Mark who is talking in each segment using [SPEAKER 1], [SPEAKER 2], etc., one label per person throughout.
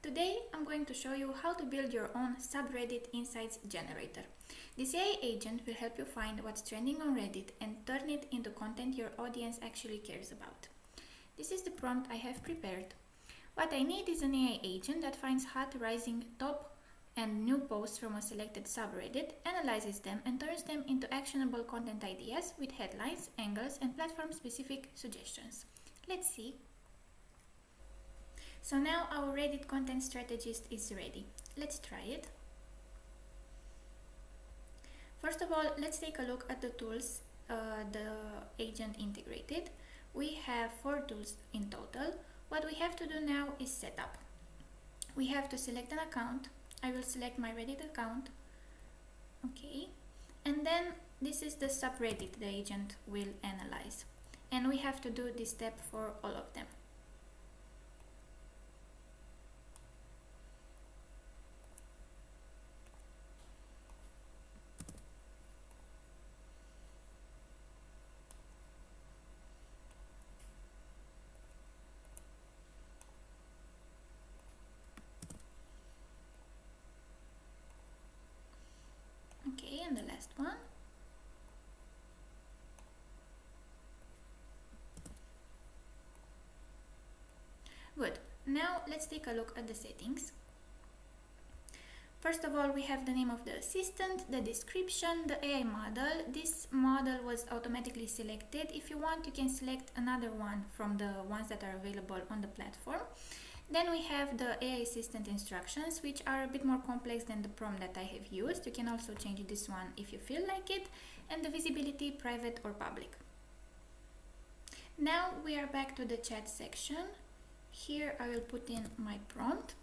[SPEAKER 1] Today I'm going to show you how to build your own Subreddit Insight Generator. This AI agent will help you find what's trending on Reddit and turn it into content your audience actually cares about. This is the prompt I have prepared. What I need is an AI agent that finds hot rising top and new posts from a selected subreddit, analyzes them and turns them into actionable content ideas with headlines, angles and platform-specific suggestions. Let's see. So now our Reddit content strategist is ready. Let's try it. First of all, let's take a look at the tools the agent integrated. We have 4 tools in total. What we have to do now is set up. We have to select an account. I will select my Reddit account. Okay. And then this is the subreddit the agent will analyze. And we have to do this step for all of them. Okay, and the last one. Good. Now let's take a look at the settings. First of all, we have the name of the assistant, the description, the AI model. This model was automatically selected. If you want, you can select another one from the ones that are available on the platform. Then we have the AI assistant instructions, which are a bit more complex than the prompt that I have used. You can also change this one if you feel like it. And the visibility, private or public. Now we are back to the chat section. Here I will put in my prompt.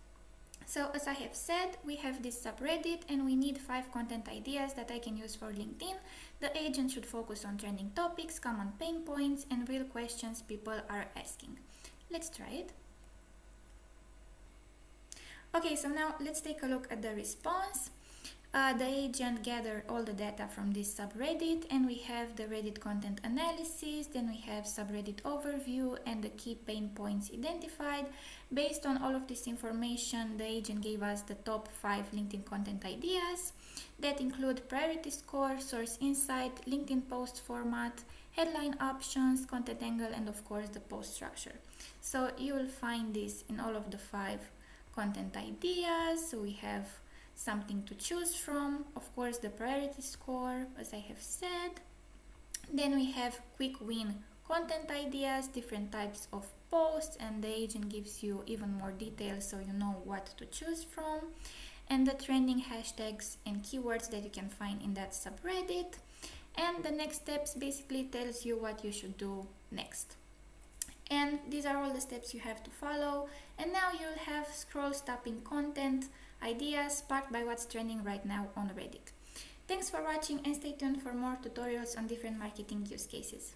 [SPEAKER 1] So as I have said, we have this subreddit and we need 5 content ideas that I can use for LinkedIn. The agent should focus on trending topics, common pain points and real questions people are asking. Let's try it. Okay, so now let's take a look at the response. The agent gathered all the data from this subreddit and we have the Reddit content analysis, then we have subreddit overview and the key pain points identified. Based on all of this information, the agent gave us the top 5 LinkedIn content ideas that include priority score, source insight, LinkedIn post format, headline options, content angle and of course the post structure. So you will find this in all of the 5 content ideas. So we have something to choose from, of course the priority score as I have said. Then we have quick win content ideas, different types of posts, and the agent gives you even more details so you know what to choose from, and the trending hashtags and keywords that you can find in that subreddit. And the next steps basically tells you what you should do next. And these are all the steps you have to follow. And now you'll have scroll stopping content ideas sparked by what's trending right now on Reddit. Thanks for watching and stay tuned for more tutorials on different marketing use cases.